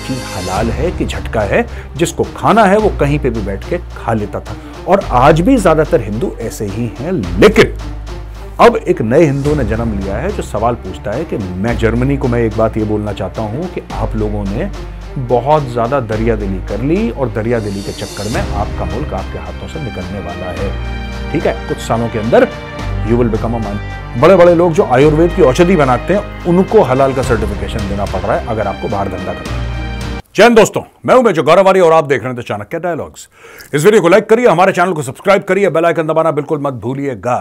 चीज हलाल है कि झटका है, जिसको खाना है वो कहीं पे भी बैठ के खा लेता था। और आज भी ज्यादातर हिंदू ऐसे ही हैं। लेकिन अब एक नए हिंदू ने जन्म लिया है जो सवाल पूछता है कि जर्मनी को मैं एक बात ये बोलना चाहता हूं कि आप लोगों ने बहुत ज्यादा दरियादिली कर ली और दरियादिली के चक्कर में आपका मुल्क आपके हाथों से निकलने वाला है। ठीक है, कुछ सालों के अंदर you will become a man. बड़े बड़े लोग जो आयुर्वेद की औषधि बनाते हैं उनको हलाल का सर्टिफिकेशन देना पड़ रहा है अगर आपको बाहर धंधा करना है। जय हिंद दोस्तों, मैं हूं मेजर गौरव और आप देख रहे हैं द चाणक्य डायलॉग्स। इस वीडियो को लाइक करिए, हमारे चैनल को सब्सक्राइब करिए, बेल आइकन दबाना बिल्कुल मत भूलिएगा।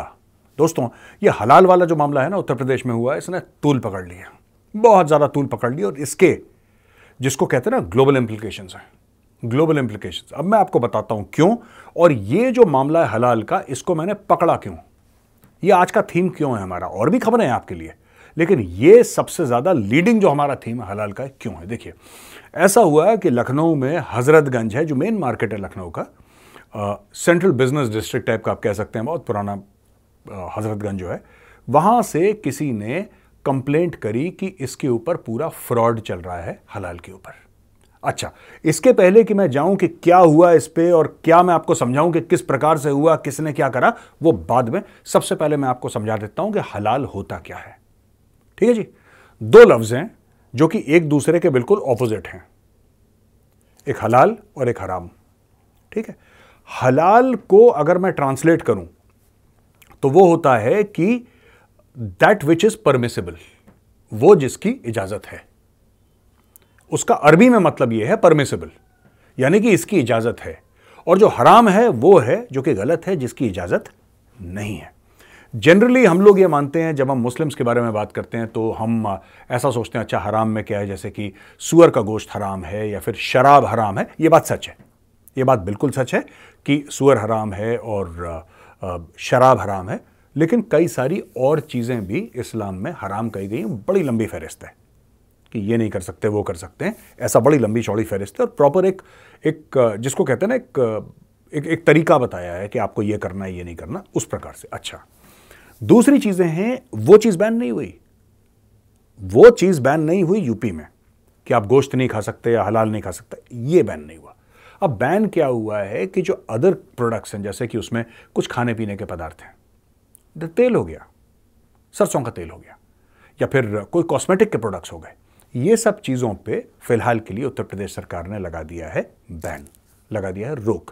दोस्तों, ये हलाल वाला जो मामला है ना, उत्तर प्रदेश में हुआ है, इसने तूल पकड़ लिया, बहुत ज्यादा तूल पकड़ लिया। और इसके जिसको कहते हैं ना ग्लोबल इंप्लीकेशंस हैं, ग्लोबल इंप्लीकेशंस। अब मैं आपको बताता हूं क्यों, और ये जो मामला है हलाल का, इसको मैंने पकड़ा क्यों, ये आज का थीम क्यों है हमारा। और भी खबरें हैं आपके लिए, लेकिन ये सबसे ज्यादा लीडिंग जो हमारा थीम है हलाल का क्यों है। देखिए, ऐसा हुआ है कि लखनऊ में हजरतगंज है, जो मेन मार्केट है लखनऊ का, सेंट्रल बिजनेस डिस्ट्रिक्ट टाइप का आप कह सकते हैं, बहुत पुराना हजरतगंज जो है, वहां से किसी ने कंप्लेंट करी कि इसके ऊपर पूरा फ्रॉड चल रहा है हलाल के ऊपर। अच्छा, इसके पहले कि मैं जाऊं कि क्या हुआ इस पे और क्या मैं आपको समझाऊं कि किस प्रकार से हुआ, किसने क्या करा, वो बाद में, सबसे पहले मैं आपको समझा देता हूं कि हलाल होता क्या है। ठीक है जी, दो लफ्ज हैं जो कि एक दूसरे के बिल्कुल ऑपोजिट हैं, एक हलाल और एक हराम। ठीक है, हलाल को अगर मैं ट्रांसलेट करूं तो वो होता है कि दैट विच इज परमिसिबल, वो जिसकी इजाजत है। उसका अरबी में मतलब यह है परमिसिबल, यानी कि इसकी इजाजत है। और जो हराम है वो है जो कि गलत है, जिसकी इजाजत नहीं है। जनरली हम लोग ये मानते हैं, जब हम मुस्लिम्स के बारे में बात करते हैं तो हम ऐसा सोचते हैं, अच्छा हराम में क्या है, जैसे कि सूअर का गोश्त हराम है या फिर शराब हराम है। ये बात सच है, ये बात बिल्कुल सच है कि सूअर हराम है और शराब हराम है। लेकिन कई सारी और चीजें भी इस्लाम में हराम कही गई हैं। बड़ी लंबी फहरिस्त है कि ये नहीं कर सकते, वो कर सकते हैं, ऐसा बड़ी लंबी चौड़ी फहरिस्त है। और प्रॉपर एक जिसको कहते हैं ना, एक तरीका बताया है कि आपको ये करना है, ये नहीं करना, उस प्रकार से। अच्छा, दूसरी चीजें हैं, वो चीज बैन नहीं हुई, वो चीज बैन नहीं हुई यूपी में कि आप गोश्त नहीं खा सकते या हलाल नहीं खा सकते, ये बैन नहीं हुआ। अब बैन क्या हुआ है कि जो अदर प्रोडक्ट्स हैं, जैसे कि उसमें कुछ खाने पीने के पदार्थ हैं, तेल हो गया, सरसों का तेल हो गया, या फिर कोई कॉस्मेटिक के प्रोडक्ट्स हो गए, ये सब चीजों पे फिलहाल के लिए उत्तर प्रदेश सरकार ने लगा दिया है बैन, लगा दिया है रोक।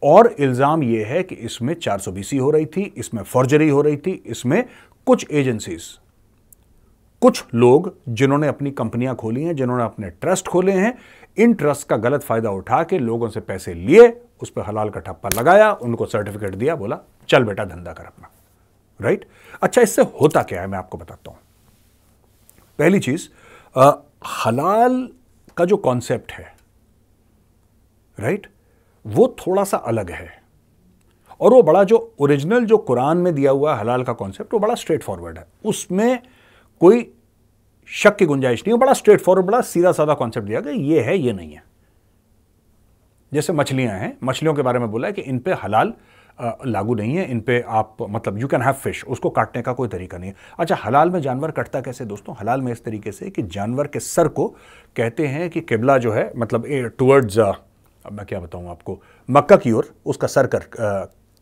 और इल्जाम यह है कि इसमें 420 हो रही थी, इसमें फॉर्जरी हो रही थी, इसमें कुछ एजेंसीज, कुछ लोग जिन्होंने अपनी कंपनियां खोली हैं, जिन्होंने अपने ट्रस्ट खोले हैं, इन ट्रस्ट का गलत फायदा उठा के लोगों से पैसे लिए, उस पर हलाल का ठप्पा लगाया, उनको सर्टिफिकेट दिया, बोला चल बेटा धंधा कर अपना। राइट? अच्छा, इससे होता क्या है मैं आपको बताता हूं। पहली चीज, हलाल का जो कॉन्सेप्ट है, राइट, वो थोड़ा सा अलग है। और वो बड़ा, जो ओरिजिनल जो कुरान में दिया हुआ हलाल का कॉन्सेप्ट, वो बड़ा स्ट्रेट फॉरवर्ड है, उसमें कोई शक की गुंजाइश नहीं है। बड़ा स्ट्रेट फॉरवर्ड, बड़ा सीधा साधा कॉन्सेप्ट दिया गया, ये है ये नहीं है। जैसे मछलियां हैं, मछलियों के बारे में बोला है कि इन पे हलाल लागू नहीं है, इन पे आप, मतलब यू कैन हैव फिश, उसको काटने का कोई तरीका नहीं है। अच्छा, हलाल में जानवर कटता कैसे दोस्तों? हलाल में इस तरीके से कि जानवर के सर को कहते हैं कि किबला जो है, मतलब टुवर्ड्स, अब मैं क्या बताऊं आपको, मक्का की ओर उसका सर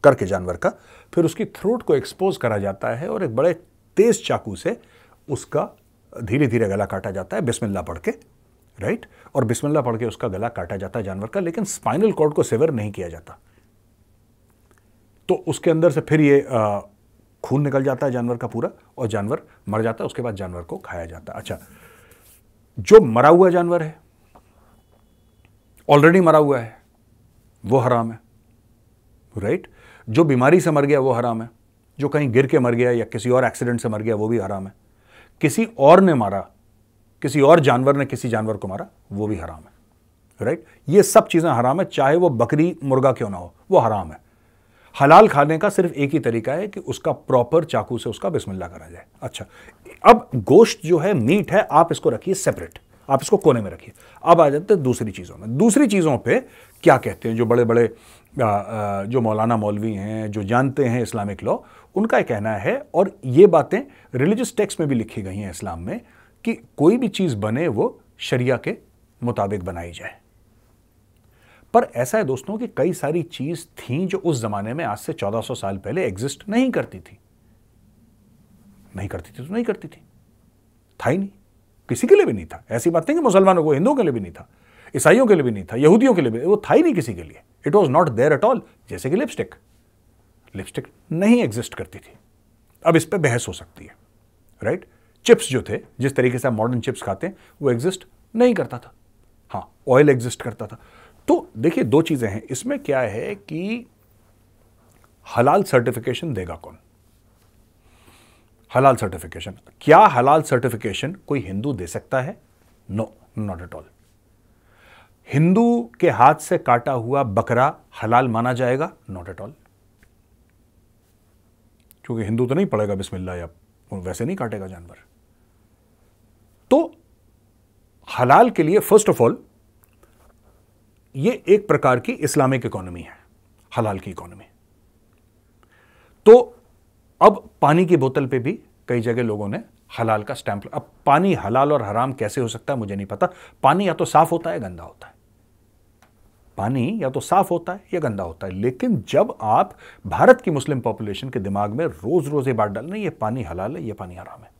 करके जानवर का, फिर उसकी थ्रोट को एक्सपोज करा जाता है और एक बड़े तेज चाकू से उसका धीरे धीरे गला काटा जाता है, बिस्मिल्लाह पढ़ के, राइट, और बिस्मिल्लाह पढ़ के उसका गला काटा जाता है जानवर का, लेकिन स्पाइनल कॉर्ड को सेवर नहीं किया जाता। तो उसके अंदर से फिर ये खून निकल जाता है जानवर का पूरा, और जानवर मर जाता है, उसके बाद जानवर को खाया जाता है। अच्छा, जो मरा हुआ जानवर है, ऑलरेडी मरा हुआ है, वो हराम है, राइट। जो बीमारी से मर गया वो हराम है, जो कहीं गिर के मर गया या किसी और एक्सीडेंट से मर गया वो भी हराम है, किसी और ने मारा, किसी और जानवर ने किसी जानवर को मारा, वो भी हराम है, राइट। ये सब चीजें हराम है, चाहे वो बकरी मुर्गा क्यों ना हो, वो हराम है। हलाल खाने का सिर्फ एक ही तरीका है कि उसका प्रॉपर चाकू से उसका बिस्मिल्लाह करा जाए। अच्छा, अब गोश्त जो है, मीट है, आप इसको रखिए सेपरेट, आप इसको कोने में रखिए। अब आ जाते हैं दूसरी चीजों में। दूसरी चीजों पे क्या कहते हैं जो बड़े बड़े जो मौलाना मौलवी हैं, जो जानते हैं इस्लामिक लॉ, उनका कहना है, और ये बातें रिलीजियस टेक्स्ट में भी लिखी गई हैं इस्लाम में, कि कोई भी चीज बने वो शरिया के मुताबिक बनाई जाए। पर ऐसा है दोस्तों कि कई सारी चीज थी जो उस जमाने में आज से 1400 साल पहले एग्जिस्ट नहीं करती थी। नहीं करती थी तो नहीं करती थी, था ही नहीं, किसी के लिए भी नहीं था। ऐसी बात नहीं कि मुसलमानों को, हिंदुओं के लिए भी नहीं था, ईसाइयों के लिए भी नहीं था, यहूदियों के लिए भी, वो था ही नहीं किसी के लिए। It was not there at all. जैसे कि लिपस्टिक, लिपस्टिक नहीं एग्जिस्ट करती थी। अब इस पर बहस हो सकती है, राइट। चिप्स जो थे, जिस तरीके से आप मॉडर्न चिप्स खाते हैं, वो एग्जिस्ट नहीं करता था। हाँ, ऑयल एग्जिस्ट करता था। तो देखिए, दो चीजें हैं इसमें। क्या है कि हलाल सर्टिफिकेशन देगा कौन? हलाल सर्टिफिकेशन, क्या हलाल सर्टिफिकेशन कोई हिंदू दे सकता है? No, not at all. Hindu के हाथ से काटा हुआ बकरा हलाल माना जाएगा? Not at all. क्योंकि हिंदू तो नहीं पढ़ेगा बिस्मिल्लाह, या वैसे नहीं काटेगा जानवर। तो हलाल के लिए फर्स्ट ऑफ ऑल ये एक प्रकार की इस्लामिक इकोनॉमी है, हलाल की इकोनॉमी। तो अब पानी की बोतल पे भी कई जगह लोगों ने हलाल का स्टैंप। अब पानी हलाल और हराम कैसे हो सकता है मुझे नहीं पता। पानी या तो साफ होता है, गंदा होता है। पानी या तो साफ होता है या गंदा होता है। लेकिन जब आप भारत की मुस्लिम पॉपुलेशन के दिमाग में रोज रोज ये बात डालना, ये पानी हलाल है, ये पानी हराम है,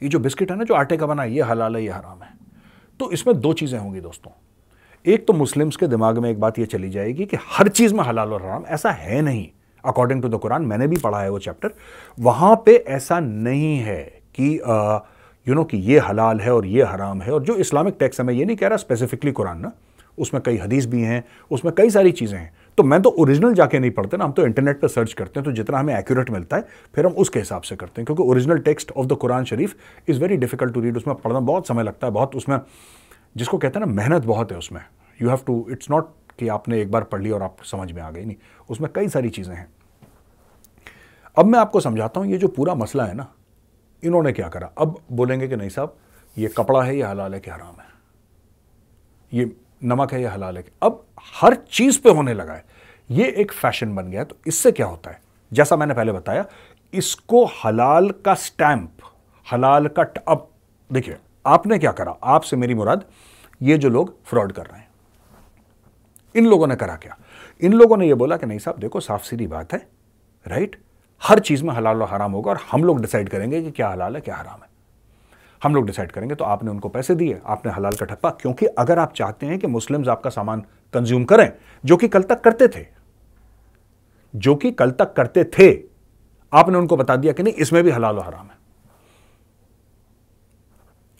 ये जो बिस्किट है ना जो आटे का बना है, ये हलाल है, ये हराम है, तो इसमें दो चीजें होंगी दोस्तों। एक तो मुस्लिम्स के दिमाग में एक बात ये चली जाएगी कि हर चीज में हलाल और हराम। ऐसा है नहीं। अकॉर्डिंग टू द कुरान, मैंने भी पढ़ा है वो चैप्टर, वहां पे ऐसा नहीं है कि कि ये हलाल है और ये हराम है। और जो इस्लामिक टेक्स्ट है, मैं ये नहीं कह रहा स्पेसिफिकली कुरान ना, उसमें कई हदीस भी हैं, उसमें कई सारी चीजें हैं। तो मैं तो ओरिजिनल जाके नहीं पढ़ते ना, हम तो इंटरनेट पर सर्च करते हैं, तो जितना हमें एक्यूरेट मिलता है फिर हम उसके हिसाब से करते हैं। क्योंकि original text of the Quran शरीफ is very difficult to read. उसमें पढ़ना बहुत समय लगता है, बहुत उसमें जिसको कहते हैं ना मेहनत बहुत है उसमें। You have to, it's not कि आपने एक बार पढ़ ली और आप समझ में आ गई, नहीं, उसमें कई सारी चीजें हैं। अब मैं आपको समझाता हूं ये जो पूरा मसला है ना, इन्होंने क्या करा। अब बोलेंगे कि नहीं साहब, ये कपड़ा है, ये हलाल है कि हराम है, ये नमक है, ये हलाल है। अब हर चीज पे होने लगा है, ये एक फैशन बन गया है। तो इससे क्या होता है, जैसा मैंने पहले बताया, इसको हलाल का स्टैंप, हलाल का अब देखिए आपने क्या करा, आपसे मेरी मुराद ये जो लोग फ्रॉड कर रहे हैं, इन लोगों ने करा क्या? इन लोगों ने ये बोला कि नहीं साहब देखो, साफ सीधी बात है, राइट, हर चीज में हलाल और हराम होगा और हम लोग डिसाइड करेंगे कि क्या हलाल है क्या हराम है, हम लोग डिसाइड करेंगे। तो आपने उनको पैसे दिए, आपने हलाल का ठप्पा, क्योंकि अगर आप चाहते हैं कि मुस्लिम्स आपका सामान कंज्यूम करें, जो कि कल तक करते थे, जो कि कल तक करते थे, आपने उनको बता दिया कि नहीं इसमें भी हलाल और हराम है।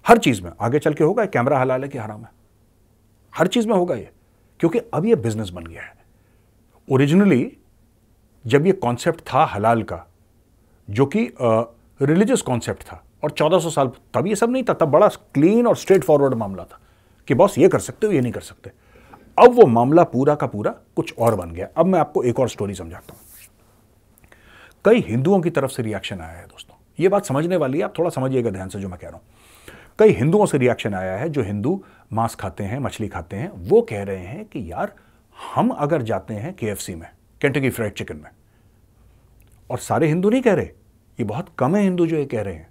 हर चीज में आगे चल के होगा कैमरा हलाल है कि हराम है, हर चीज में होगा ये, क्योंकि अब ये बिजनेस बन गया है। ओरिजिनली जब ये कॉन्सेप्ट था हलाल का, जो कि रिलीजियस कॉन्सेप्ट था, और 1400 साल तब ये सब नहीं था, तब बड़ा क्लीन और स्ट्रेट फॉरवर्ड मामला था कि बॉस ये कर सकते हो, ये नहीं कर सकते। अब वो मामला पूरा का पूरा कुछ और बन गया। अब मैं आपको एक और स्टोरी समझाता हूं। कई हिंदुओं की तरफ से रिएक्शन आया है दोस्तों, ये बात समझने वाली है, आप थोड़ा समझिएगा ध्यान से जो मैं कह रहा हूं। कई हिंदुओं से रिएक्शन आया है, जो हिंदू मांस खाते हैं, मछली खाते हैं, वो कह रहे हैं कि यार हम अगर जाते हैं KFC में, केंटकी फ्राइड चिकन में, और सारे हिंदू नहीं कह रहे, ये बहुत कम है हिंदू जो ये कह रहे हैं,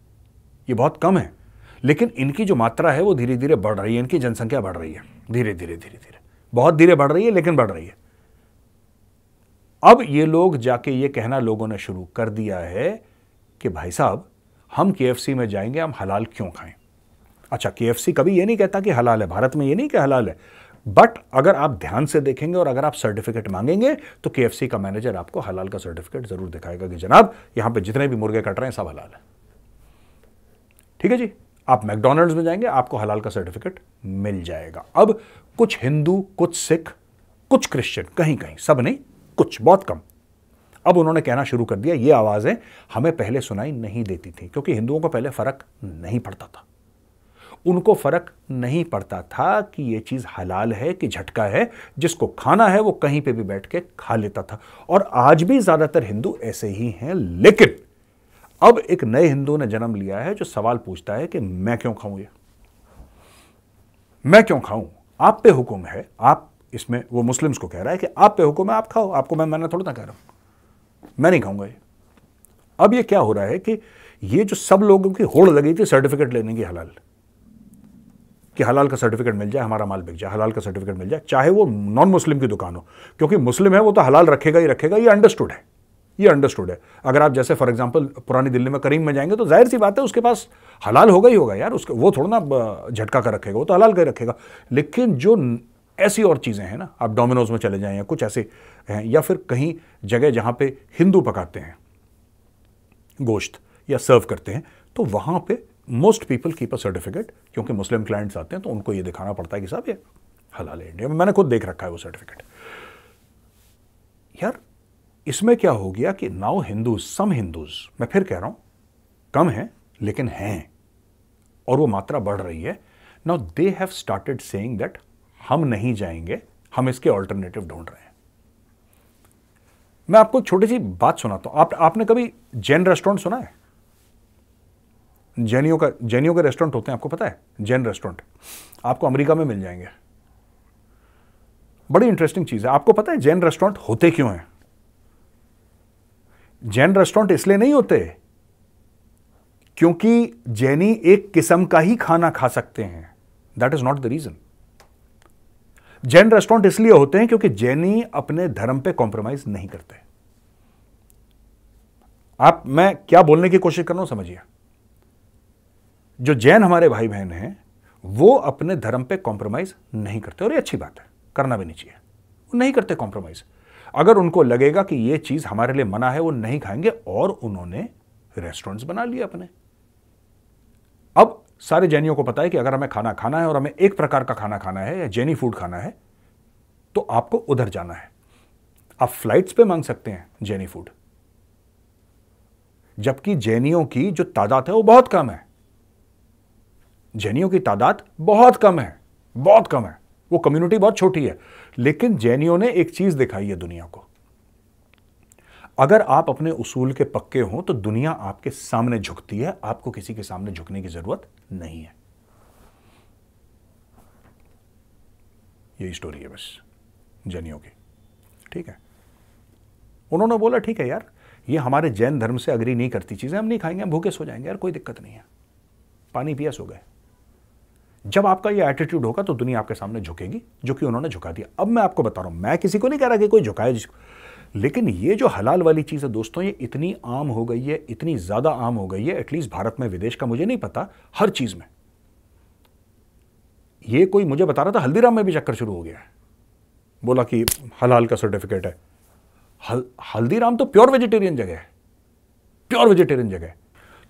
ये बहुत कम है, लेकिन इनकी जो मात्रा है वो धीरे धीरे बढ़ रही है, इनकी जनसंख्या बढ़ रही है, धीरे धीरे धीरे धीरे, बहुत धीरे बढ़ रही है लेकिन बढ़ रही है। अब ये लोग जाके ये कहना लोगों ने शुरू कर दिया है कि भाई साहब हम KFC में जाएंगे, हम हलाल क्यों खाएं। अच्छा, KFC कभी ये नहीं कहता कि हलाल है, भारत में ये नहीं कि हलाल है, बट अगर आप ध्यान से देखेंगे और अगर आप सर्टिफिकेट मांगेंगे तो KFC का मैनेजर आपको हलाल का सर्टिफिकेट जरूर दिखाएगा कि जनाब यहां पे जितने भी मुर्गे कट रहे हैं सब हलाल है। ठीक है जी, आप मैकडॉनल्ड्स में जाएंगे, आपको हलाल का सर्टिफिकेट मिल जाएगा। अब कुछ हिंदू, कुछ सिख, कुछ क्रिश्चियन, कहीं कहीं, सब नहीं, कुछ, बहुत कम, अब उन्होंने कहना शुरू कर दिया, ये आवाजें हमें पहले सुनाई नहीं देती थी, क्योंकि हिंदुओं को पहले फर्क नहीं पड़ता था। उनको फर्क नहीं पड़ता था कि ये चीज हलाल है कि झटका है, जिसको खाना है वो कहीं पे भी बैठ के खा लेता था। और आज भी ज्यादातर हिंदू ऐसे ही हैं। लेकिन अब एक नए हिंदू ने जन्म लिया है जो सवाल पूछता है कि मैं क्यों खाऊं, ये मैं क्यों खाऊं, आप पे हुक्म है, आप इसमें, वो मुस्लिम्स को कह रहा है कि आप पे हुक्म है, आप खाओ, आपको मैं थोड़ा ना कह रहा हूं, मैं नहीं खाऊंगा ये। अब ये क्या हो रहा है कि ये जो सब लोगों की होड़ लगी थी सर्टिफिकेट लेने की हलाल कि हलाल का सर्टिफिकेट मिल जाए, हमारा माल बिक जाए, हलाल का सर्टिफिकेट मिल जाए, चाहे वो नॉन मुस्लिम की दुकान हो, क्योंकि मुस्लिम है वो तो हलाल रखेगा ही रखेगा, ये अंडरस्टूड है, ये अंडरस्टूड है। अगर आप जैसे फॉर एग्जांपल पुरानी दिल्ली में करीम में जाएंगे तो जाहिर सी बात है उसके पास हलाल होगा ही होगा यार, उसके वो थोड़ा ना झटका कर रखेगा, वो तो हलाल का ही रखेगा। लेकिन जो ऐसी और चीज़ें हैं ना, आप डोमिनोज में चले जाएं या कुछ ऐसे हैं, या फिर कहीं जगह जहाँ पे हिंदू पकाते हैं गोश्त या सर्व करते हैं, तो वहाँ पे most people keep a certificate, क्योंकि मुस्लिम क्लाइंट्स आते हैं तो उनको ये दिखाना पड़ता है कि साहब ये हलाल है इंडिया में। मैंने खुद देख रखा है वो सर्टिफिकेट। यार इसमें क्या हो गया कि नाउ हिंदूज, सम हिंदूज, मैं फिर कह रहा हूं कम है लेकिन हैं, और वो मात्रा बढ़ रही है। Now they have started saying that हम नहीं जाएंगे, हम इसके ऑल्टरनेटिव ढूंढ रहे हैं। मैं आपको छोटी सी बात सुनाता हूं। आपने कभी जैन रेस्टोरेंट सुना है? जैनियों के रेस्टोरेंट होते हैं, आपको पता है? जैन रेस्टोरेंट आपको अमेरिका में मिल जाएंगे। बड़ी इंटरेस्टिंग चीज है। आपको पता है जैन रेस्टोरेंट होते क्यों हैं? जैन रेस्टोरेंट इसलिए नहीं होते क्योंकि जैनी एक किस्म का ही खाना खा सकते हैं, that is not the reason. Jain restaurant इसलिए होते हैं क्योंकि जैनी अपने धर्म पे कॉम्प्रोमाइज नहीं करते। मैं क्या बोलने की कोशिश कर रहा हूं समझिए। जो जैन हमारे भाई बहन हैं वो अपने धर्म पे कॉम्प्रोमाइज नहीं करते, और ये अच्छी बात है, करना भी नहीं चाहिए। वो नहीं करते कॉम्प्रोमाइज। अगर उनको लगेगा कि ये चीज हमारे लिए मना है वो नहीं खाएंगे, और उन्होंने रेस्टोरेंट्स बना लिए अपने। अब सारे जैनियों को पता है कि अगर हमें खाना खाना है और हमें एक प्रकार का खाना खाना है या जैनी फूड खाना है तो आपको उधर जाना है। आप फ्लाइट्स पे मांग सकते हैं जैनी फूड, जबकि जैनियों की जो तादाद है वो बहुत कम है। जैनियों की तादाद बहुत कम है, बहुत कम है, वो कम्युनिटी बहुत छोटी है। लेकिन जैनियों ने एक चीज दिखाई है दुनिया को, अगर आप अपने उसूल के पक्के हो तो दुनिया आपके सामने झुकती है, आपको किसी के सामने झुकने की जरूरत नहीं है। यही स्टोरी है बस जैनियों की, ठीक है। उन्होंने बोला ठीक है यार, ये हमारे जैन धर्म से अग्री नहीं करती चीजें हम नहीं खाएंगे, हम भूखे सो जाएंगे यार, कोई दिक्कत नहीं है, पानी पिया सो गए। जब आपका ये एटीट्यूड होगा तो दुनिया आपके सामने झुकेगी, जो कि उन्होंने झुका दिया। अब मैं आपको बता रहा हूं, मैं किसी को नहीं कह रहा कि कोई झुकाए जिसको, लेकिन ये जो हलाल वाली चीज है दोस्तों, ये इतनी आम हो गई है, इतनी ज्यादा आम हो गई है, एटलीस्ट भारत में, विदेश का मुझे नहीं पता, हर चीज में। ये कोई मुझे बता रहा था हल्दीराम में भी चक्कर शुरू हो गया है, बोला कि हलाल का सर्टिफिकेट है। हल्दीराम तो प्योर वेजिटेरियन जगह है, प्योर वेजिटेरियन जगह है।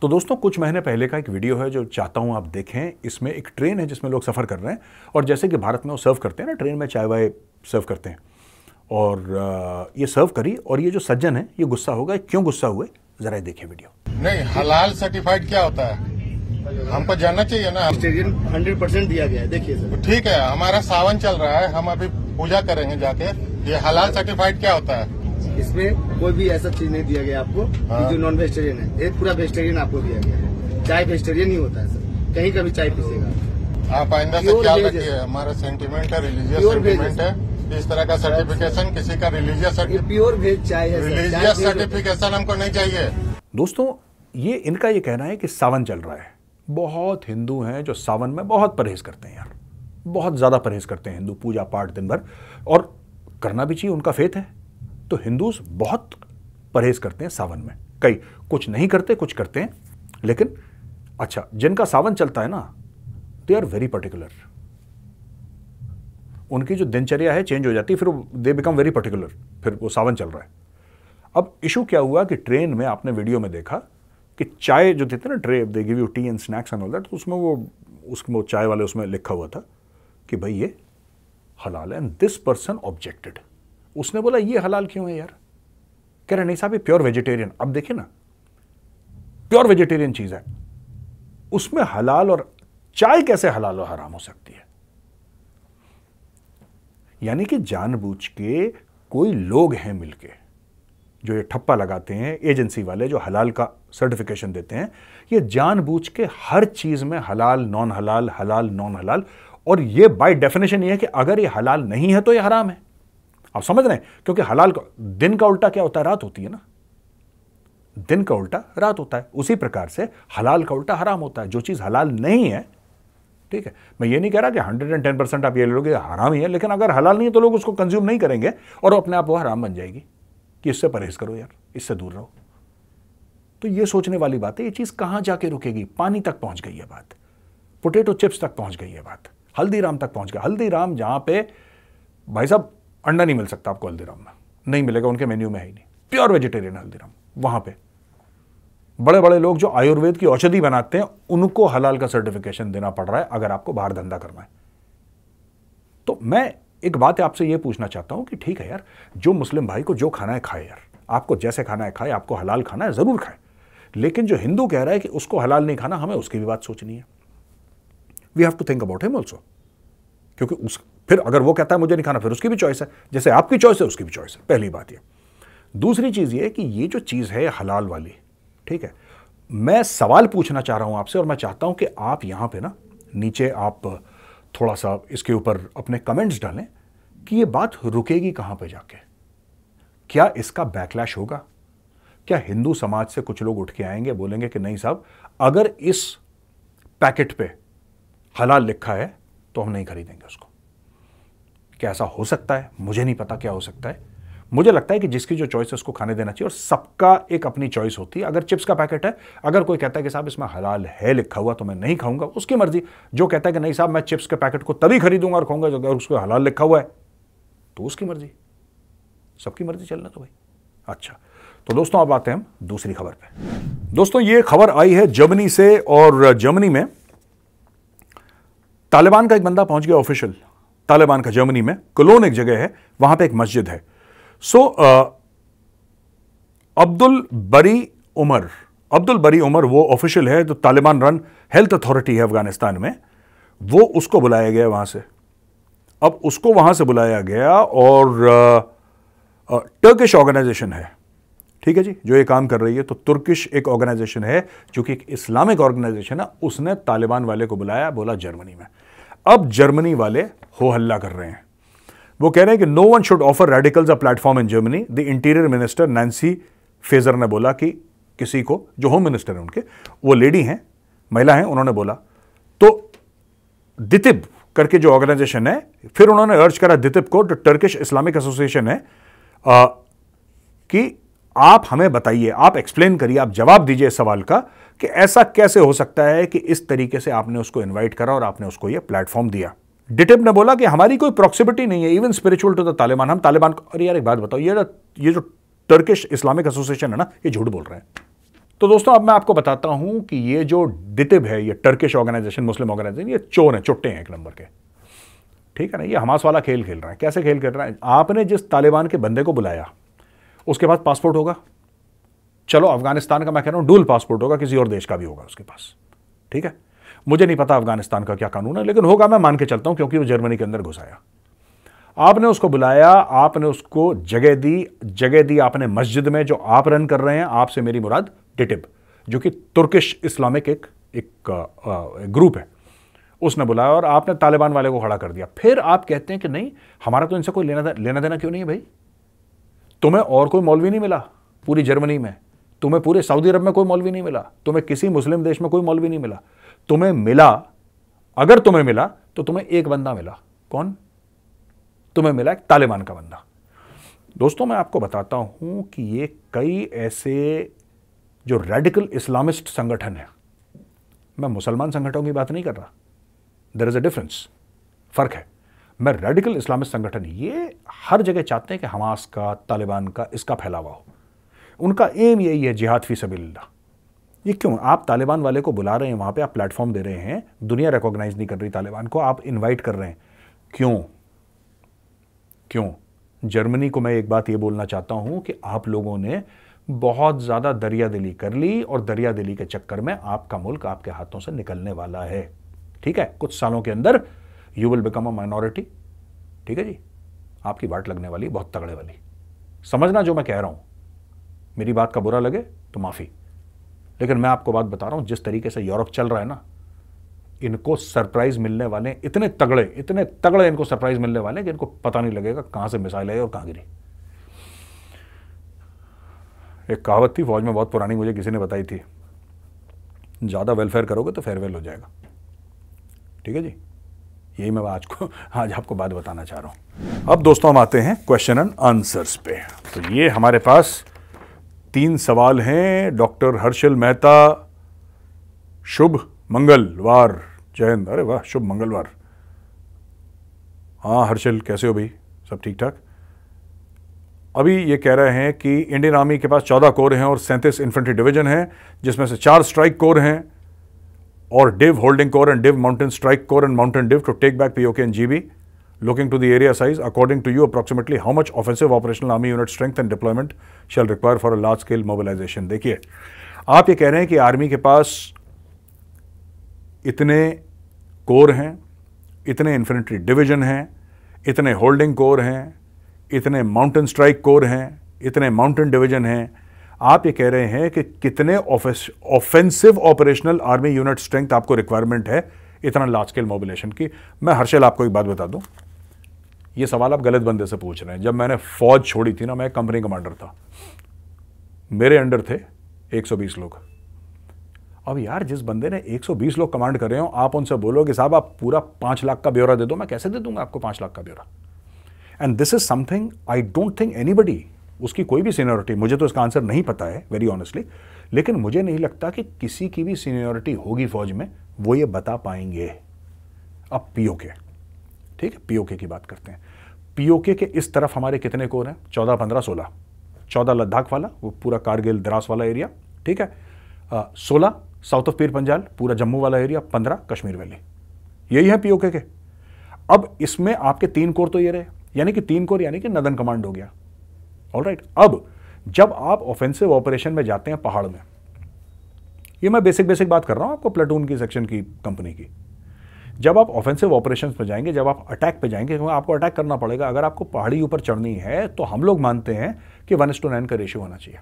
तो दोस्तों कुछ महीने पहले का एक वीडियो है जो चाहता हूं आप देखें। इसमें एक ट्रेन है जिसमें लोग सफर कर रहे हैं, और जैसे कि भारत में वो सर्व करते हैं ना, ट्रेन में चाय वाय सर्व करते हैं, और ये सर्व करी, और ये जो सज्जन है ये गुस्सा होगा। क्यों गुस्सा हुए जरा देखिए वीडियो। नहीं, हलाल सर्टिफाइड क्या होता है हमको जानना चाहिए ना। 100% दिया गया है, देखिए सर। ठीक है, हमारा सावन चल रहा है, हम अभी पूजा करेंगे जाके। ये हलाल सर्टिफाइड क्या होता है? इसमें कोई भी ऐसा चीज नहीं दिया गया आपको कि जो नॉन वेजिटेरियन है। एक पूरा वेजिटेरियन आपको दिया गया है। चाय वेजिटेरियन ही होता है सर, कहीं का भी चाय पीसेगा आप आइंदा से ख्याल रखिए, हमारा सेंटिमेंट है, रिलीजियस सेंटिमेंट है। इस तरह का सर्टिफिकेशन किसी का रिलीजियस प्योर वेज चाय है, रिलीजियस सर्टिफिकेशन हमको नहीं चाहिए। दोस्तों ये इनका ये कहना है कि सावन चल रहा है। बहुत हिंदू हैं जो सावन में बहुत परहेज करते हैं यार, बहुत ज्यादा परहेज करते हैं हिंदू, पूजा पाठ दिन भर, और करना भी चाहिए, उनका फेथ है। तो हिंदूज बहुत परहेज करते हैं सावन में, कई कुछ नहीं करते, कुछ करते हैं। लेकिन अच्छा, जिनका सावन चलता है ना, दे आर वेरी पर्टिकुलर। उनकी जो दिनचर्या है चेंज हो जाती है, फिर दे बिकम वेरी पर्टिकुलर, फिर वो सावन चल रहा है। अब इशू क्या हुआ कि ट्रेन में आपने वीडियो में देखा कि चाय जो देते ना, tray they give U T and snacks and all that, तो उसमें वो चाय वाले उसमें लिखा हुआ था कि भाई ये हलाल है, एंड दिस पर्सन ऑब्जेक्टेड। उसने बोला ये हलाल क्यों है यार? कह रहे नहीं साहब ये प्योर वेजिटेरियन। अब देखिए ना, प्योर वेजिटेरियन चीज है, उसमें हलाल और चाय कैसे हलाल और हराम हो सकती है? यानी कि जानबूझ के कोई लोग हैं मिलके जो ये ठप्पा लगाते हैं, एजेंसी वाले जो हलाल का सर्टिफिकेशन देते हैं, ये जानबूझ के हर चीज में हलाल नॉन हलाल, हलाल नॉन हलाल, और ये बाय डेफिनेशन ये है कि अगर ये हलाल नहीं है तो ये हराम है। आप समझ रहे हैं? क्योंकि हलाल का दिन का उल्टा क्या होता है? रात होती है ना, दिन का उल्टा रात होता है। उसी प्रकार से हलाल का उल्टा हराम होता है। जो चीज हलाल नहीं है ठीक है, मैं ये नहीं कह रहा कि 110% आप ये लोगे हराम ही है, लेकिन अगर हलाल नहीं है तो लोग उसको कंज्यूम नहीं करेंगे और अपने आप वो हराम बन जाएगी कि इससे परहेज करो यार, इससे दूर रहो। तो ये सोचने वाली बात है। ये चीज कहां जाके रुकेगी? पानी तक पहुंच गई है बात, पोटैटो चिप्स तक पहुंच गई है बात, हल्दीराम तक पहुंच गया। हल्दीराम जहां पे भाई साहब अंडा नहीं मिल सकता आपको, हल्दीराम में नहीं मिलेगा, उनके मेन्यू में है ही नहीं, प्योर वेजिटेरियन हल्दीराम। वहां पे बड़े बड़े लोग जो आयुर्वेद की औषधि बनाते हैं उनको हलाल का सर्टिफिकेशन देना पड़ रहा है अगर आपको बाहर धंधा करना है। तो मैं एक बात आपसे यह पूछना चाहता हूं कि ठीक है यार, जो मुस्लिम भाई को जो खाना है खाए यार, आपको जैसे खाना है खाए, आपको हलाल खाना है जरूर खाए, लेकिन जो हिंदू कह रहा है कि उसको हलाल नहीं खाना, हमें उसकी भी बात सोचनी है। We have to think about him also, क्योंकि फिर अगर वो कहता है मुझे नहीं खाना, फिर उसकी भी चॉइस है, जैसे आपकी चॉइस है उसकी भी चॉइस है। पहली बात ये। दूसरी चीज ये कि ये जो चीज है हलाल वाली, ठीक है, मैं सवाल पूछना चाह रहा हूं आपसे और मैं चाहता हूं कि आप यहां पे ना नीचे आप थोड़ा सा इसके ऊपर अपने कमेंट्स डालें कि ये बात रुकेगी कहां पे जाके। क्या इसका बैकलैश होगा? क्या हिंदू समाज से कुछ लोग उठ के आएंगे, बोलेंगे कि नहीं साहब, अगर इस पैकेट पे हलाल लिखा है तो हम नहीं खरीदेंगे उसको? क्या ऐसा हो सकता है? मुझे नहीं पता क्या हो सकता है। मुझे लगता है कि जिसकी जो चॉइस है उसको खाने देना चाहिए और सबका एक अपनी चॉइस होती है। अगर चिप्स का पैकेट है, अगर कोई कहता है कि साहब इसमें हलाल है लिखा हुआ तो मैं नहीं खाऊंगा, उसकी मर्जी। जो कहता है कि नहीं साहब मैं चिप्स के पैकेट को तभी खरीदूंगा और खाऊंगा अगर उसको हलाल लिखा हुआ है, तो उसकी मर्जी। सबकी मर्जी चलना तो भाई। अच्छा, तो दोस्तों अब आते हैं हम दूसरी खबर पे। दोस्तों ये खबर आई है जर्मनी से, और जर्मनी में तालिबान का एक बंदा पहुंच गया ऑफिशियल। तालिबान का जर्मनी में कोलोन एक जगह है, वहां पे एक मस्जिद है। सो अब्दुल बरी उमर वो ऑफिशियल है, तो तालिबान रन हेल्थ अथॉरिटी है अफगानिस्तान में, वो उसको बुलाया गया वहां से। अब उसको वहां से बुलाया गया और टर्किश ऑर्गेनाइजेशन है, ठीक है जी, जो ये काम कर रही है। तो तुर्किश एक ऑर्गेनाइजेशन है जो कि एक इस्लामिक ऑर्गेनाइजेशन है, उसने तालिबान वाले को बुलाया, बोला जर्मनी में। अब जर्मनी वाले हो हल्ला कर रहे हैं। वो कह रहे हैं कि no one should offer radicals a platform in Germany. The interior minister Nancy Faeser ने बोला कि किसी को, जो होम मिनिस्टर है उनके, वो लेडी हैं, महिला हैं, उन्होंने बोला। तो दितिब करके जो ऑर्गेनाइजेशन है, फिर उन्होंने अर्ज करा दितिब को, जो टर्किश इस्लामिक एसोसिएशन है, कि आप हमें बताइए, आप एक्सप्लेन करिए, आप जवाब दीजिए इस सवाल का कि ऐसा कैसे हो सकता है कि इस तरीके से आपने उसको इनवाइट करा और आपने उसको यह प्लेटफॉर्म दिया। डिटिब ने बोला कि हमारी कोई प्रॉक्सिमिटी नहीं है, even spiritual to the Taliban. हम तालिबान को, अरे यार एक बात बताओ, ये जो टर्किश इस्लामिक एसोसिएशन है ना, ये झूठ बोल रहे हैं। तो दोस्तों अब मैं आपको बताता हूं कि ये जो डिटिब है, ये टर्किश ऑर्गेनाइजेशन, मुस्लिम ऑर्गेनाइजेशन, ये चोर है, चुट्टे हैं एक नंबर के, ठीक है ना। ये हमास वाला खेल खेल रहा है। कैसे खेल खेल रहा है? आपने जिस तालिबान के बंदे को बुलाया उसके पास पासपोर्ट होगा, चलो अफगानिस्तान का मैं कह रहा हूं डुअल पासपोर्ट होगा, किसी और देश का भी होगा उसके पास, ठीक है। मुझे नहीं पता अफगानिस्तान का क्या कानून है, लेकिन होगा, मैं मान के चलता हूं, क्योंकि वो जर्मनी के अंदर घुस आया। आपने उसको बुलाया, आपने उसको जगह दी आपने मस्जिद में, जो आप रन कर रहे हैं। आपसे मेरी मुराद डिटिब, जो कि तुर्किश इस्लामिक एक ग्रुप है, उसने बुलाया और आपने तालिबान वाले को खड़ा कर दिया। फिर आप कहते हैं कि नहीं, हमारा तो इनसे कोई लेना देना क्यों नहीं है भाई? तुम्हें और कोई मौलवी नहीं मिला पूरी जर्मनी में? तुम्हें पूरे सऊदी अरब में कोई मौलवी नहीं मिला? तुम्हें किसी मुस्लिम देश में कोई मौलवी नहीं मिला? तुम्हें मिला, अगर तुम्हें मिला तो तुम्हें एक बंदा मिला। कौन? तुम्हें मिला एक तालिबान का बंदा। दोस्तों मैं आपको बताता हूं कि ये कई ऐसे जो रेडिकल इस्लामिस्ट संगठन है, मैं मुसलमान संगठनों की बात नहीं कर रहा, देयर इज अ डिफरेंस, फर्क है। मैं रेडिकल इस्लामिस्ट संगठन, ये हर जगह चाहते हैं कि हमास का, तालिबान का, इसका फैलावा हो। उनका एम यही है, जिहाद फी सबीलिल्लाह। ये क्यों? आप तालिबान वाले को बुला रहे हैं वहां पे, आप प्लेटफॉर्म दे रहे हैं, दुनिया रिकॉग्नाइज नहीं कर रही तालिबान को, आप इनवाइट कर रहे हैं, क्यों? जर्मनी को मैं एक बात ये बोलना चाहता हूं कि आप लोगों ने बहुत ज्यादा दरियादिली कर ली और दरियादिली के चक्कर में आपका मुल्क आपके हाथों से निकलने वाला है, ठीक है। कुछ सालों के अंदर you will become a minority, ठीक है जी। आपकी वाट लगने वाली, बहुत तगड़े वाली। समझना जो मैं कह रहा हूं, मेरी बात का बुरा लगे तो माफी, लेकिन मैं आपको बात बता रहा हूं, जिस तरीके से यूरोप चल रहा है ना, इनको सरप्राइज मिलने वाले, इतने तगड़े इनको सरप्राइज मिलने वाले कि इनको पता नहीं लगेगा कहां से मिसाइल आई और कहां गिरी। एक कहावत थी फौज में, बहुत पुरानी, मुझे किसी ने बताई थी, ज्यादा वेलफेयर करोगे तो फेयरवेल हो जाएगा, ठीक है जी, यही मैं आज आपको बात बताना चाह रहा हूं। अब दोस्तों हम आते हैं क्वेश्चन एंड आंसर्स पे। तो ये हमारे पास 3 सवाल हैं। डॉक्टर हर्षल मेहता, शुभ मंगलवार, जय हिंद। अरे वाह, शुभ मंगलवार। हाँ हर्षल, कैसे हो भाई? सब ठीक ठाक? अभी ये कह रहे हैं कि इंडियन आर्मी के पास 14 कोर हैं और 37 इन्फेंट्री डिवीजन हैं, जिसमें से 4 स्ट्राइक कोर हैं और div holding corps and div mountain strike corps and mountain div to take back POK and GB. Looking to the area size, according to you approximately how much offensive operational army unit strength and deployment shall require for a large scale mobilisation. देखिए, आप ये कह रहे हैं कि army के पास इतने core हैं, इतने इन्फेंट्री डिवीजन हैं, इतने होल्डिंग कोर हैं, इतने माउंटेन स्ट्राइक कोर हैं, इतने माउंटेन डिवीजन हैं। आप ये कह रहे हैं कि कितने offensive operational army unit strength आपको रिक्वायरमेंट है इतना लार्ज स्केल मोबिलाइजेशन की। मैं हर्षल आपको एक बात बता दूं, ये सवाल आप गलत बंदे से पूछ रहे हैं। जब मैंने फौज छोड़ी थी ना, मैं कंपनी कमांडर था, मेरे अंडर थे 120 लोग। अब यार, जिस बंदे ने 120 लोग कमांड कर रहे हो, आप उनसे बोलो कि साहब आप पूरा 5 लाख का ब्यौरा दे दो, मैं कैसे दे दूंगा आपको 5 लाख का ब्यौरा? And this is something I don't think anybody, उसकी कोई भी सीनियरिटी, मुझे तो इसका आंसर नहीं पता है वेरी ऑनेस्टली, लेकिन मुझे नहीं लगता कि किसी की भी सीनियरिटी होगी फौज में, वो ये बता पाएंगे। अब पीओके, ठीक है, पीओके की बात करते हैं। पीओके के इस तरफ हमारे कितने कोर हैं? 14, 15, 16। 14 लद्दाख वाला, वो पूरा कारगिल द्रास वाला एरिया, ठीक है। 16 साउथ ऑफ पीर पंजाल, पूरा जम्मू वाला एरिया। 15 कश्मीर वैली। यही है पीओके के। अब इसमें आपके 3 कोर तो ये रहे, यानी कि 3 कोर यानी कि नदन कमांड हो गया। ऑलराइट, अब जब आप ऑफेंसिव ऑपरेशन में जाते हैं पहाड़ में, ये मैं बेसिक बात कर रहा हूं आपको, प्लेटून की, सेक्शन की, कंपनी की। जब आप ऑफेंसिव ऑपरेशंस पे जाएंगे, जब आप अटैक पे जाएंगे, क्योंकि आपको अटैक करना पड़ेगा। अगर आपको पहाड़ी ऊपर चढ़नी है तो हम लोग मानते हैं कि 1:9 का रेशियो होना चाहिए,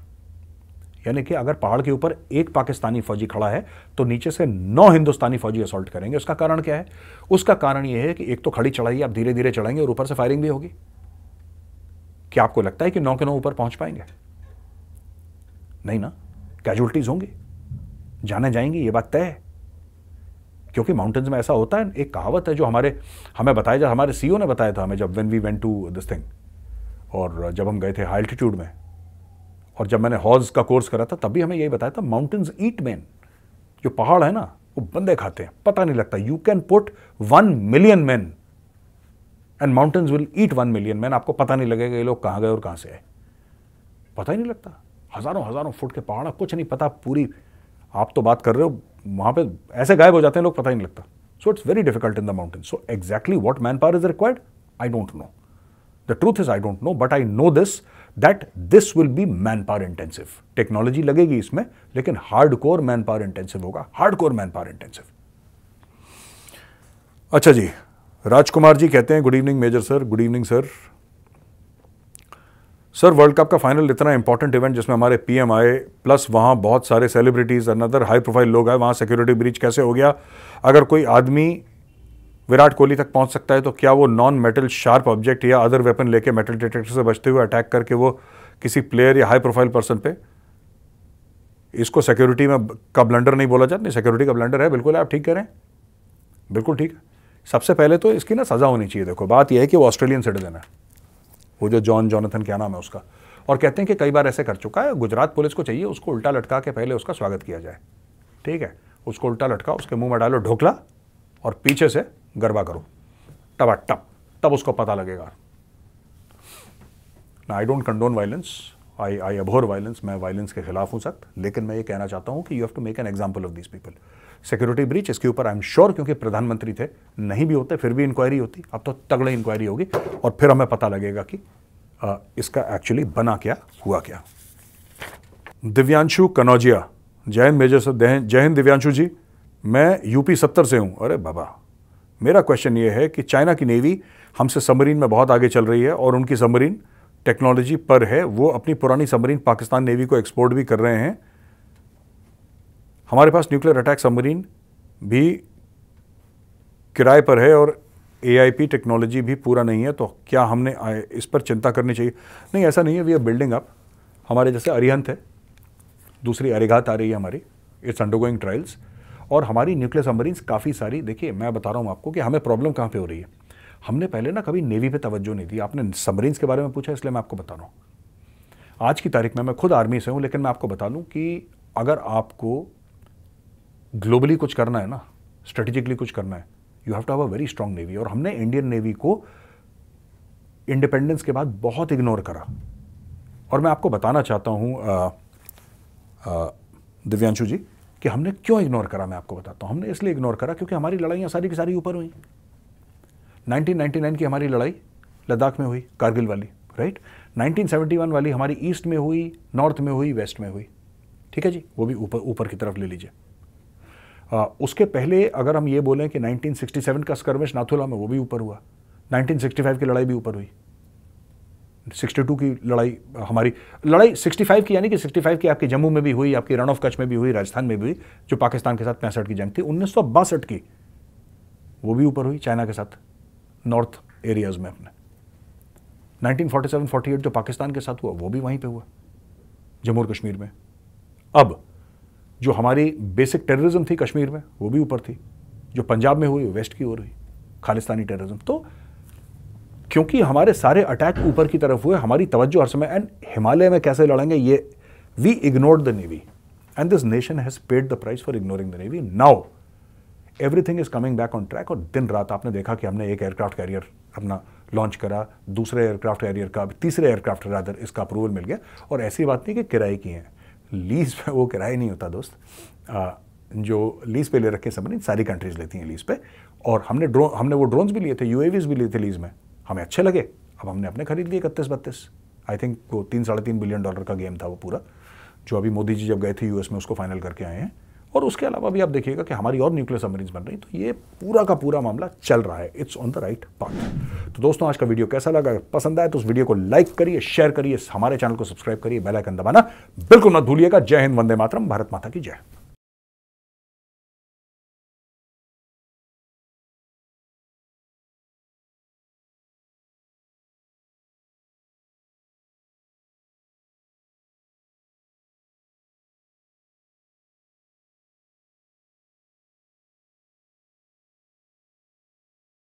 यानी कि अगर पहाड़ के ऊपर 1 पाकिस्तानी फौजी खड़ा है तो नीचे से 9 हिंदुस्तानी फौजी असॉल्ट करेंगे। उसका कारण क्या है? उसका कारण यह है कि एक तो खड़ी चढ़ाई आप धीरे धीरे चढ़ेंगे और ऊपर से फायरिंग भी होगी। क्या आपको लगता है कि 9 के 9 ऊपर पहुंच पाएंगे? नहीं ना, कैजुअल्टीज होंगी, जाने जाएंगी, ये बात तय है। क्योंकि माउंटेन्स में ऐसा होता है, एक कहावत है जो हमें बताया जा, हमारे सीईओ ने बताया था हमें, जब when we went to this thing, और जब हम गए थे हाई एल्टीट्यूड में, और जब मैंने हॉज का कोर्स करा था तब भी हमें यही बताया था, माउंटेन्स ईट मैन। जो पहाड़ है ना, वो बंदे खाते हैं, पता नहीं लगता। You can put 1 million man and mountains will eat 1 million man. आपको पता नहीं लगेगा ये लोग कहां गए और कहां से आए, पता ही नहीं लगता। हजारों फुट के पहाड़, कुछ नहीं पता। पूरी आप तो बात कर रहे हो, वहां पे ऐसे गायब हो जाते हैं लोग, पता ही नहीं लगता। So it's very difficult in the mountains. So exactly what man power is required, I don't know. The truth is I don't know, but I know this that this will be man power intensive. Technology लगेगी इसमें, लेकिन hardcore man power intensive होगा, hardcore man power intensive. अच्छा जी, राजकुमार जी कहते हैं, good evening major sir. Good evening sir. Sir, world cup का final इतना इंपॉर्टेंट इवेंट जिसमें हमारे पीएम आए, प्लस वहाँ बहुत सारे सेलिब्रिटीज़, अनदर हाई प्रोफाइल लोग आए, वहाँ सिक्योरिटी ब्रीच कैसे हो गया? अगर कोई आदमी विराट कोहली तक पहुँच सकता है तो क्या वो नॉन मेटल शार्प ऑब्जेक्ट या अदर वेपन लेके मेटल डिटेक्टर से बचते हुए अटैक करके वो किसी प्लेयर या हाई प्रोफाइल पर्सन पे, इसको सिक्योरिटी में का ब्लंडर नहीं बोला जाता? नहीं, सिक्योरिटी का ब्लंडर है, बिल्कुल आप ठीक कह रहे हैं, बिल्कुल ठीक है। सबसे पहले तो इसकी ना सज़ा होनी चाहिए। देखो, बात यह है कि वो ऑस्ट्रेलियन सिटीजन है, वो जो जॉनथन क्या नाम है उसका, और कहते हैं कि कई बार ऐसे कर चुका है। गुजरात पुलिस को चाहिए उसको उल्टा लटका के पहले उसका स्वागत किया जाए, ठीक है? उसको उल्टा लटका, उसके मुंह में डालो ढोकला और पीछे से गरबा करो, टप, तब उसको पता लगेगा। I don't condone violence, I abhor violence, मैं वायलेंस के खिलाफ हूं सख्त, लेकिन मैं ये कहना चाहता हूं कि you have to make an example of these people. Security breach, इसके ऊपर आई एम श्योर, क्योंकि प्रधानमंत्री थे, नहीं भी होते फिर भी इंक्वायरी होती। अब तो तगड़ी इंक्वायरी होगी और फिर हमें पता लगेगा कि इसका एक्चुअली बना क्या, हुआ क्या। दिव्यांशु कनौजिया, जय हिंद मेजर सर। जय हिंद दिव्यांशु जी, मैं यूपी 70 से हूं। अरे बाबा, मेरा क्वेश्चन ये है कि चाइना की नेवी हमसे सबमरीन में बहुत आगे चल रही है और उनकी सबमरीन टेक्नोलॉजी पर है, वो अपनी पुरानी सबमरीन पाकिस्तान नेवी को एक्सपोर्ट भी कर रहे हैं। हमारे पास न्यूक्लियर अटैक सबमरीन भी किराए पर है और AIP टेक्नोलॉजी भी पूरा नहीं है, तो क्या हमने इस पर चिंता करनी चाहिए? नहीं, ऐसा नहीं है, वी आर बिल्डिंग अप। हमारे जैसे अरिहंत है, दूसरी अरिघात आ रही है हमारी, इट्स अंडरगोइंग ट्रायल्स, और हमारी न्यूक्लियर सबमरीन्स काफ़ी सारी, देखिए मैं बता रहा हूँ आपको कि हमें प्रॉब्लम कहाँ पे हो रही है। हमने पहले ना कभी नेवी पे तवज्जो नहीं दी। आपने सबमरीन्स के बारे में पूछा इसलिए मैं आपको बता रहा हूँ। आज की तारीख में मैं खुद आर्मी से हूँ, लेकिन मैं आपको बता दूँ कि अगर आपको ग्लोबली कुछ करना है ना, स्ट्रेटेजिकली कुछ करना है, you have to have a very strong navy. और हमने इंडियन नेवी को इंडिपेंडेंस के बाद बहुत इग्नोर करा। और मैं आपको बताना चाहता हूँ दिव्यांशु जी कि हमने क्यों इग्नोर करा। मैं आपको बताता हूँ। हमने इसलिए इग्नोर करा क्योंकि हमारी लड़ाइयाँ सारी की सारी ऊपर हुई। 1999 की हमारी लड़ाई लद्दाख में हुई, कारगिल वाली, राइट। 1971 वाली हमारी ईस्ट में हुई, नॉर्थ में हुई, वेस्ट में हुई, ठीक है जी, वो भी ऊपर की तरफ ले लीजिए। उसके पहले अगर हम ये बोलें कि 1967 का स्कर्मिश नाथुला में, वो भी ऊपर हुआ। 1965 की लड़ाई भी ऊपर हुई। 62 की लड़ाई, हमारी लड़ाई 65 की, यानी कि 65 की आपकी जम्मू में भी हुई, आपकी रण ऑफ कच्छ में भी हुई, राजस्थान में भी हुई, जो पाकिस्तान के साथ 65 की जंग थी। 1962 की वो भी ऊपर हुई चाइना के साथ, नॉर्थ एरियाज में अपने। 1947-48 जो पाकिस्तान के साथ हुआ वो भी वहीं पे हुआ, जम्मू और कश्मीर में। अब जो हमारी बेसिक टेररिज्म थी कश्मीर में, वो भी ऊपर थी। जो पंजाब में हुई वेस्ट की ओर हुई, खालिस्तानी टेररिज्म। तो क्योंकि हमारे सारे अटैक ऊपर की तरफ हुए, हमारी तवज्जो हर समय, एंड हिमालय में कैसे लड़ेंगे ये, we ignored the navy and this nation has paid the price for ignoring the navy. Now everything is coming back on track. और दिन रात आपने देखा कि हमने एक एयरक्राफ्ट कैरियर अपना लॉन्च करा, दूसरे एयरक्राफ्ट कैरियर का, तीसरे एयरक्राफ्ट रादर इसका अप्रूवल मिल गया। और ऐसी बात नहीं कि किराए की हैं, लीज पे वो किराए नहीं होता दोस्त। जो लीज पे ले रखे सबमरीन सारी कंट्रीज लेती हैं लीज पे। और हमने वो ड्रोन्स भी लिए थे, यूएवीज भी लिए थे लीज में, हमें अच्छे लगे। अब हमने अपने खरीद लिए 31-32, आई थिंक वो $3-3.5 बिलियन का गेम था वो पूरा, जो अभी मोदी जी जब गए थे यूएस में उसको फाइनल करके आए हैं। और उसके अलावा भी आप देखिएगा कि हमारी और न्यूक्लियर सबमरीन्स बन रही, तो ये पूरा का पूरा मामला चल रहा है। It's on the right path. तो दोस्तों आज का वीडियो कैसा लगा? अगर पसंद आए तो उस वीडियो को लाइक करिए, शेयर करिए, हमारे चैनल को सब्सक्राइब करिए, बेल आइकन दबाना बिल्कुल मत भूलिएगा। जय हिंद, वंदे मातरम, भारत माता की जय।